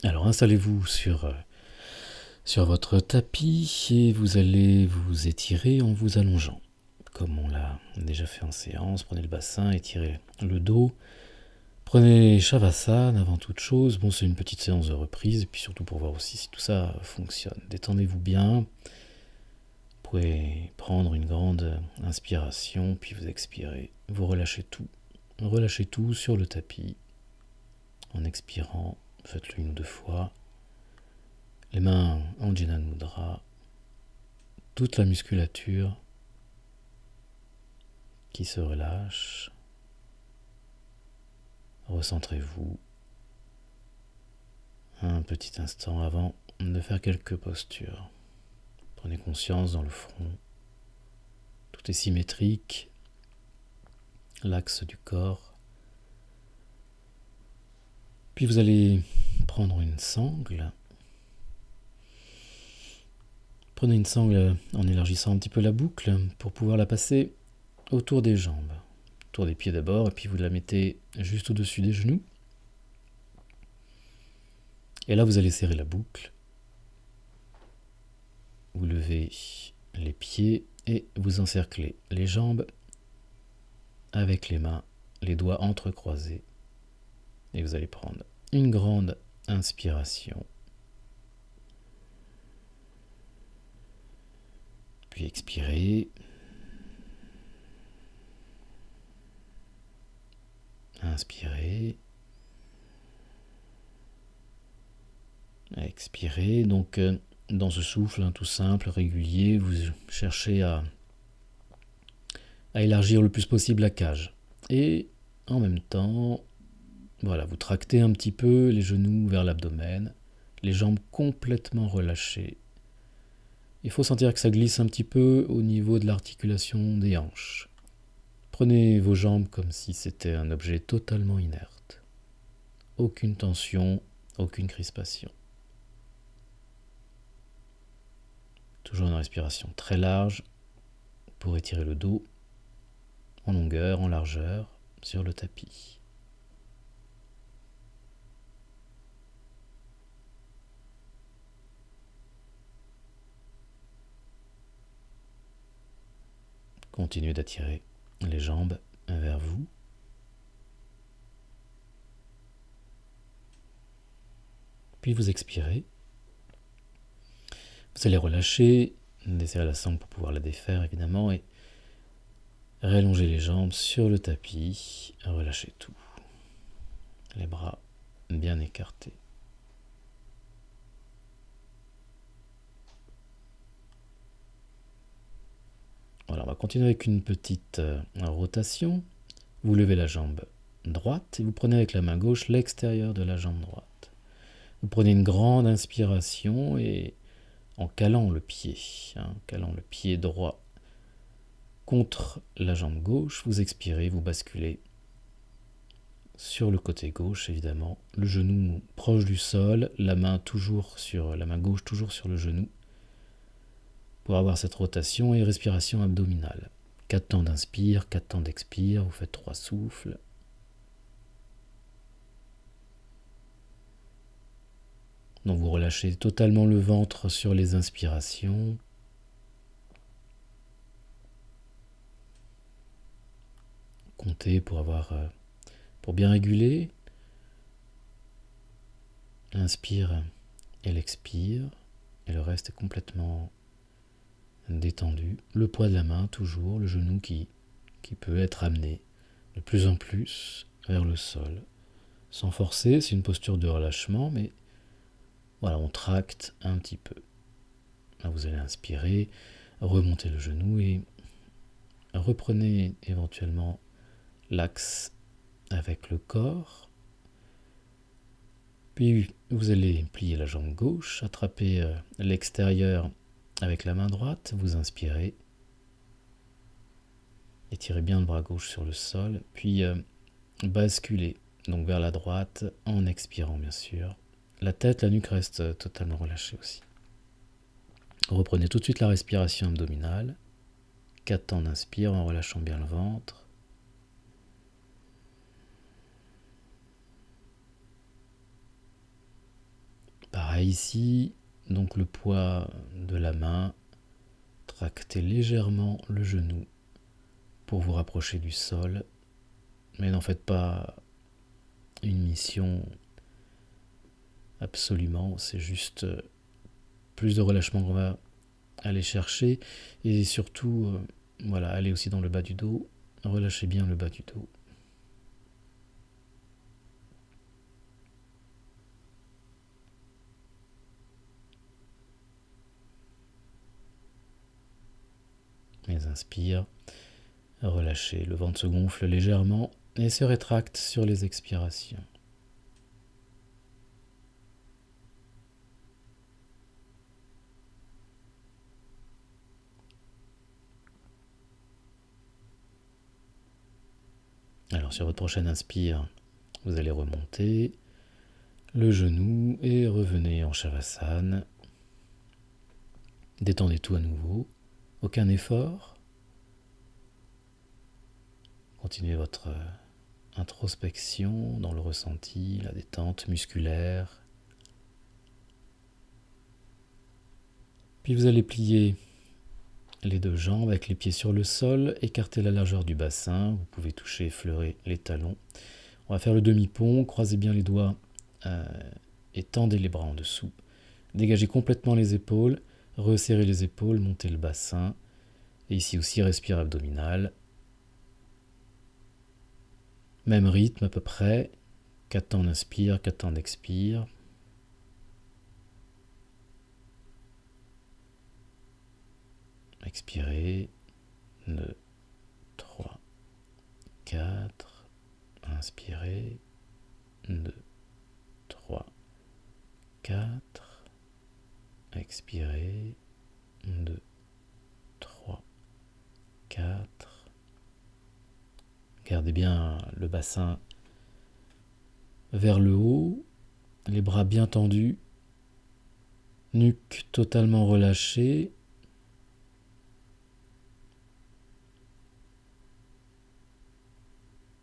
Alors installez-vous sur votre tapis et vous allez vous étirer en vous allongeant. Comme on l'a déjà fait en séance, prenez le bassin, étirez le dos. Prenez Shavasana avant toute chose. Bon, c'est une petite séance de reprise et puis surtout pour voir aussi si tout ça fonctionne. Détendez-vous bien. Vous pouvez prendre une grande inspiration puis vous expirez. Vous relâchez tout. Relâchez tout sur le tapis. En expirant, faites-le 1 ou 2 fois. Les mains en Jnana Mudra. Toute la musculature qui se relâche. Recentrez-vous un petit instant avant de faire quelques postures. Prenez conscience dans le front. Tout est symétrique. L'axe du corps. Puis vous allez prendre une sangle. Prenez une sangle en élargissant un petit peu la boucle pour pouvoir la passer autour des jambes. Autour des pieds d'abord, et puis vous la mettez juste au-dessus des genoux. Et là, vous allez serrer la boucle. Vous levez les pieds et vous encerclez les jambes avec les mains, les doigts entrecroisés. Et vous allez prendre une grande inspiration. Puis expirez. Inspirez. Expirez. Donc, dans ce souffle tout simple, régulier, vous cherchez à élargir le plus possible la cage. Et en même temps, voilà, vous tractez un petit peu les genoux vers l'abdomen, les jambes complètement relâchées. Il faut sentir que ça glisse un petit peu au niveau de l'articulation des hanches. Prenez vos jambes comme si c'était un objet totalement inerte. Aucune tension, aucune crispation. Toujours une respiration très large pour étirer le dos en longueur, en largeur, sur le tapis. Continuez d'attirer les jambes vers vous. Puis vous expirez. Vous allez relâcher, desserrer la sangle pour pouvoir la défaire évidemment et rallonger les jambes sur le tapis. Relâchez tout. Les bras bien écartés. Voilà, on va continuer avec une petite rotation. Vous levez la jambe droite et vous prenez avec la main gauche l'extérieur de la jambe droite. Vous prenez une grande inspiration et en calant le pied droit contre la jambe gauche, vous expirez, vous basculez sur le côté gauche évidemment, le genou proche du sol, la main gauche toujours sur le genou pour avoir cette rotation et respiration abdominale. 4 temps d'inspire, 4 temps d'expire, vous faites 3 souffles. Donc vous relâchez totalement le ventre sur les inspirations. Comptez pour bien réguler. L'inspire et l'expire. Et le reste est complètement détendu. Le poids de la main toujours, le genou qui peut être amené de plus en plus vers le sol. Sans forcer, c'est une posture de relâchement, mais voilà, on tracte un petit peu. Là, vous allez inspirer, remonter le genou et reprenez éventuellement l'axe avec le corps. Puis vous allez plier la jambe gauche, attraper l'extérieur avec la main droite, vous inspirez. Étirez bien le bras gauche sur le sol, puis basculez donc vers la droite en expirant bien sûr. La tête, la nuque reste totalement relâchée aussi. Reprenez tout de suite la respiration abdominale. 4 temps d'inspire en relâchant bien le ventre. Pareil ici, donc le poids de la main, tractez légèrement le genou pour vous rapprocher du sol, mais n'en faites pas une mission absolument, c'est juste plus de relâchement qu'on va aller chercher, et surtout, voilà, allez aussi dans le bas du dos, relâchez bien le bas du dos. Les inspire, relâchez, le ventre se gonfle légèrement et se rétracte sur les expirations. Alors sur votre prochaine inspire, vous allez remonter le genou et revenez en Shavasana. Détendez tout à nouveau, aucun effort. Continuez votre introspection dans le ressenti, la détente musculaire. Puis vous allez plier les deux jambes avec les pieds sur le sol, écarter la largeur du bassin, vous pouvez toucher, effleurer les talons. On va faire le demi-pont, croisez bien les doigts et tendez les bras en dessous. Dégagez complètement les épaules, resserrez les épaules, montez le bassin. Et ici aussi, respire abdominal. Même rythme à peu près, 4 temps d'inspire, 4 temps d'expire. Expirez, 2, 3, 4, inspirez, 2, 3, 4, expirez, 2, 3, 4. Gardez bien le bassin vers le haut, les bras bien tendus, nuque totalement relâchée.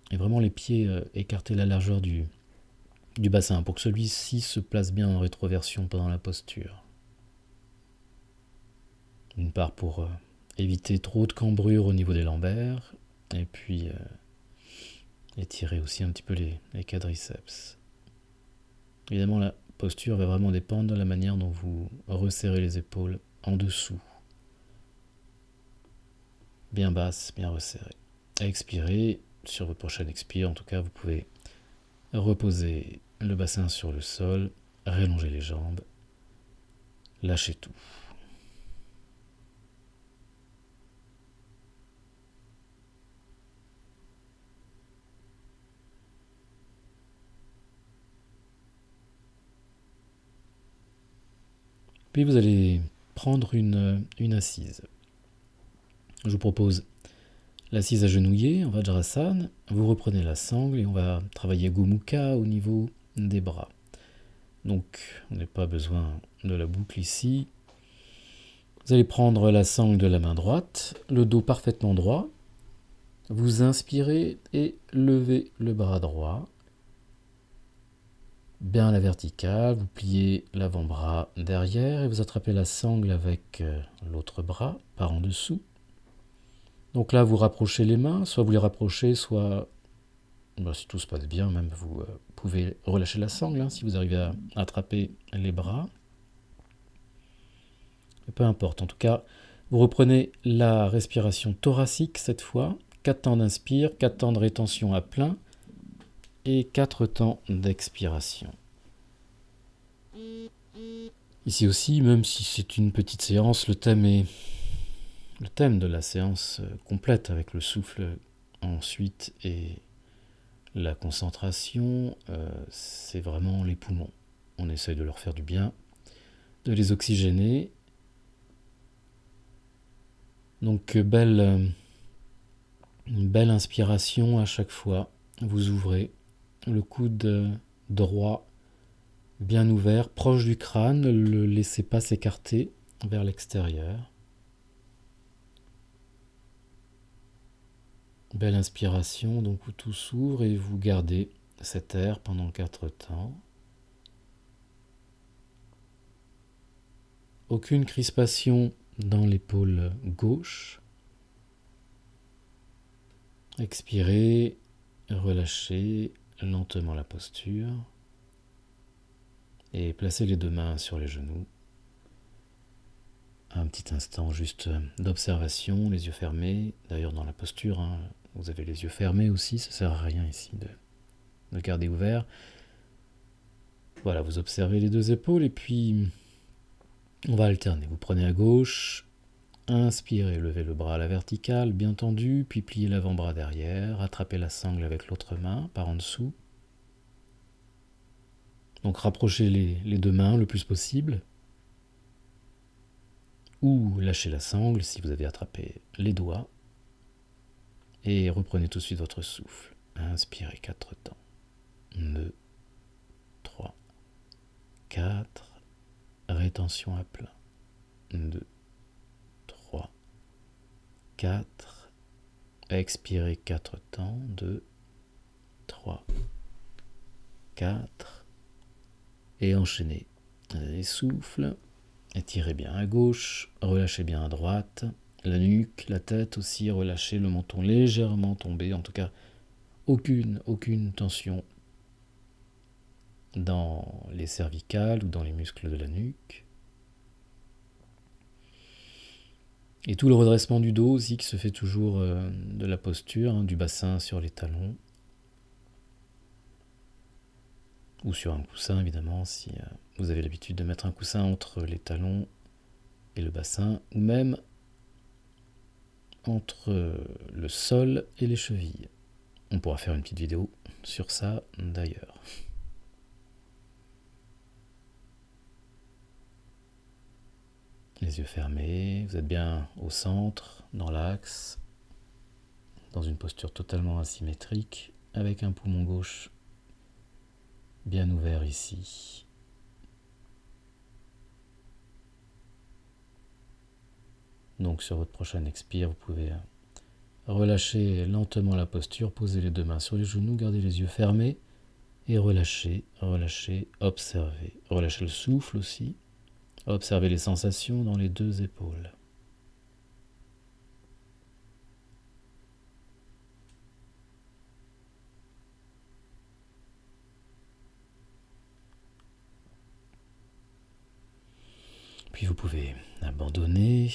Et vraiment les pieds écarter la largeur du bassin pour que celui-ci se place bien en rétroversion pendant la posture. D'une part pour éviter trop de cambrure au niveau des lombaires, et puis étirer aussi un petit peu les quadriceps. Évidemment, la posture va vraiment dépendre de la manière dont vous resserrez les épaules en dessous. Bien basse, bien resserrée. Expirez. Sur votre prochaine expire, en tout cas, vous pouvez reposer le bassin sur le sol, rallonger les jambes, lâchez tout. Puis vous allez prendre une assise. Je vous propose l'assise agenouillée en Vajrasana. Vous reprenez la sangle et on va travailler Gomukha au niveau des bras. Donc, on n'a pas besoin de la boucle ici. Vous allez prendre la sangle de la main droite, le dos parfaitement droit. Vous inspirez et levez le bras droit. Bien à la verticale, vous pliez l'avant-bras derrière et vous attrapez la sangle avec l'autre bras par en dessous. Donc là, vous rapprochez les mains, soit vous les rapprochez, soit, si tout se passe bien, même vous pouvez relâcher la sangle si vous arrivez à attraper les bras. Peu importe, en tout cas, vous reprenez la respiration thoracique cette fois. 4 temps d'inspire, 4 temps de rétention à plein et 4 temps d'expiration. Ici aussi, même si c'est une petite séance, le thème de la séance complète avec le souffle ensuite et la concentration, c'est vraiment les poumons. On essaye de leur faire du bien, de les oxygéner. Donc une belle inspiration à chaque fois. Vous ouvrez le coude droit bien ouvert, proche du crâne, ne le laissez pas s'écarter vers l'extérieur. Belle inspiration, donc où tout s'ouvre et vous gardez cet air pendant 4 temps. Aucune crispation dans l'épaule gauche. Expirez, relâchez lentement la posture et placez les deux mains sur les genoux. Un petit instant juste d'observation, les yeux fermés. D'ailleurs dans la posture, vous avez les yeux fermés aussi, ça ne sert à rien ici de garder ouvert. Voilà, vous observez les deux épaules et puis on va alterner. Vous prenez à gauche, inspirez, levez le bras à la verticale, bien tendu, puis pliez l'avant-bras derrière, attrapez la sangle avec l'autre main par en dessous. Donc rapprochez les deux mains le plus possible. Ou lâchez la sangle si vous avez attrapé les doigts. Et reprenez tout de suite votre souffle. Inspirez 4 temps. 2, 3, 4. Rétention à plein. 2, 3, 4. Expirez 4 temps. 2, 3, 4. Et enchaînez. Les souffles. Étirez bien à gauche, relâchez bien à droite. La nuque, la tête aussi, relâchez le menton légèrement tombé. En tout cas, aucune tension dans les cervicales ou dans les muscles de la nuque. Et tout le redressement du dos aussi qui se fait toujours de la posture, du bassin sur les talons. Ou sur un coussin évidemment, si vous avez l'habitude de mettre un coussin entre les talons et le bassin, ou même entre le sol et les chevilles. On pourra faire une petite vidéo sur ça d'ailleurs. Les yeux fermés, vous êtes bien au centre, dans l'axe, dans une posture totalement asymétrique, avec un poumon gauche bien ouvert ici. Donc sur votre prochaine expire, vous pouvez relâcher lentement la posture, poser les deux mains sur les genoux, garder les yeux fermés et relâcher, observer. Relâchez le souffle aussi, observez les sensations dans les deux épaules. Puis vous pouvez abandonner.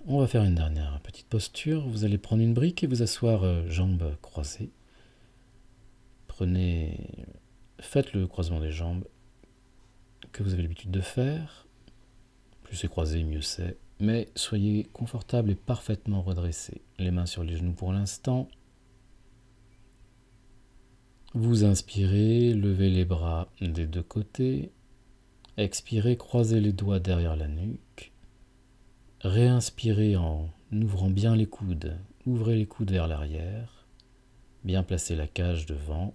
On va faire une dernière petite posture. Vous allez prendre une brique et vous asseoir jambes croisées. Faites le croisement des jambes que vous avez l'habitude de faire. Plus c'est croisé, mieux c'est. Mais soyez confortable et parfaitement redressé. Les mains sur les genoux pour l'instant. Vous inspirez, levez les bras des deux côtés. Expirez, croisez les doigts derrière la nuque. Réinspirez en ouvrant bien les coudes. Ouvrez les coudes vers l'arrière. Bien placer la cage devant.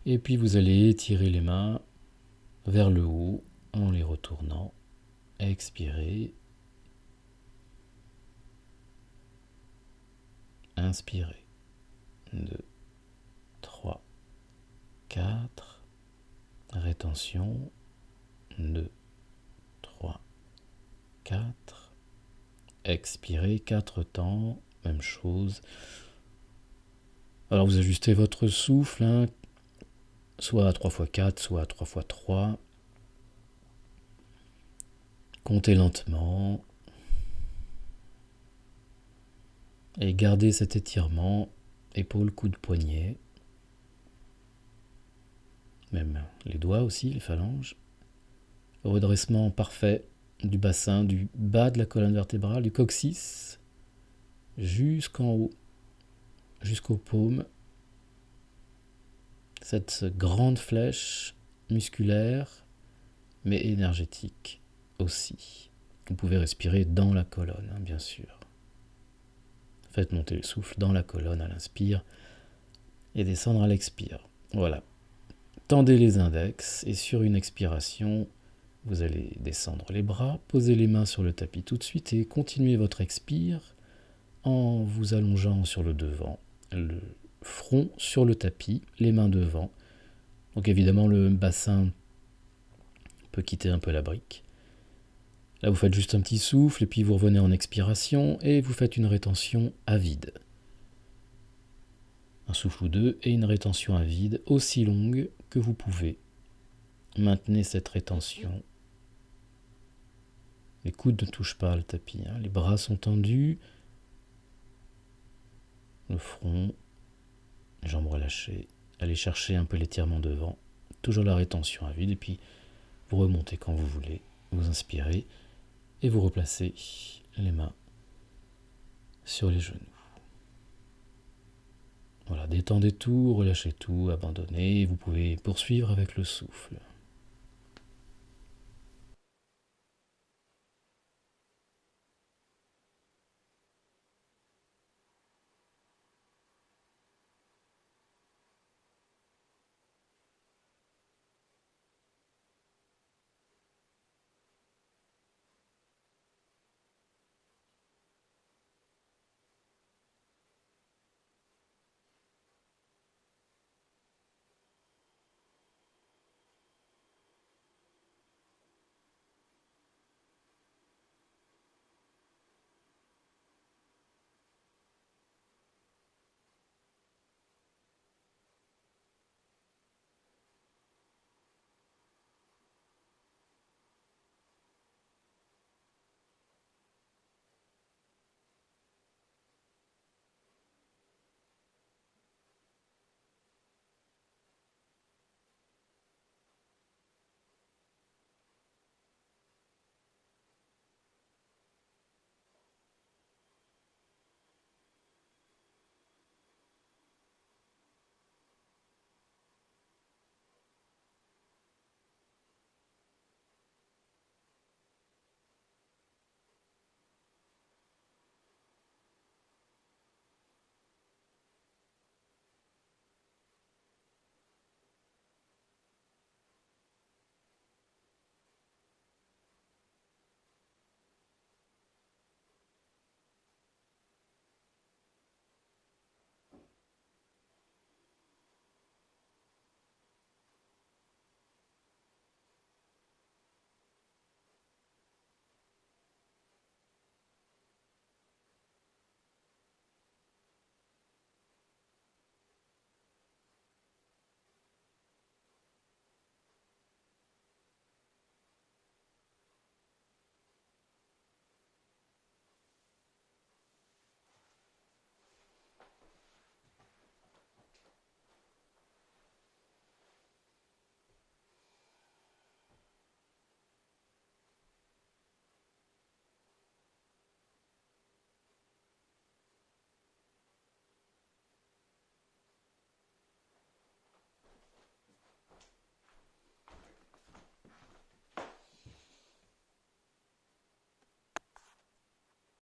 Et puis vous allez étirer les mains vers le haut en les retournant. Expirez. Inspirez. 2, 3, 4. Rétention. 2, 3, 4. Expirez 4 temps. Même chose. Alors vous ajustez votre souffle, soit à 3x4, soit à 3x3. Comptez lentement. Et gardez cet étirement, épaules, coudes, poignets. Même les doigts aussi, les phalanges. Redressement parfait du bassin, du bas de la colonne vertébrale, du coccyx, jusqu'en haut, jusqu'aux paumes. Cette grande flèche musculaire, mais énergétique aussi. Vous pouvez respirer dans la colonne, bien sûr. Faites monter le souffle dans la colonne à l'inspire et descendre à l'expire. Voilà. Tendez les index et sur une expiration, vous allez descendre les bras, poser les mains sur le tapis tout de suite et continuez votre expire en vous allongeant sur le devant, le front sur le tapis, les mains devant. Donc évidemment le bassin peut quitter un peu la brique. Là, vous faites juste un petit souffle et puis vous revenez en expiration et vous faites une rétention à vide. Un souffle ou deux et une rétention à vide aussi longue que vous pouvez. Maintenez cette rétention. Les coudes ne touchent pas le tapis, hein. Les bras sont tendus, le front, les jambes relâchées. Allez chercher un peu l'étirement devant, toujours la rétention à vide et puis vous remontez quand vous voulez. Vous inspirez et vous replacez les mains sur les genoux. Voilà, détendez tout, relâchez tout, abandonnez, et vous pouvez poursuivre avec le souffle.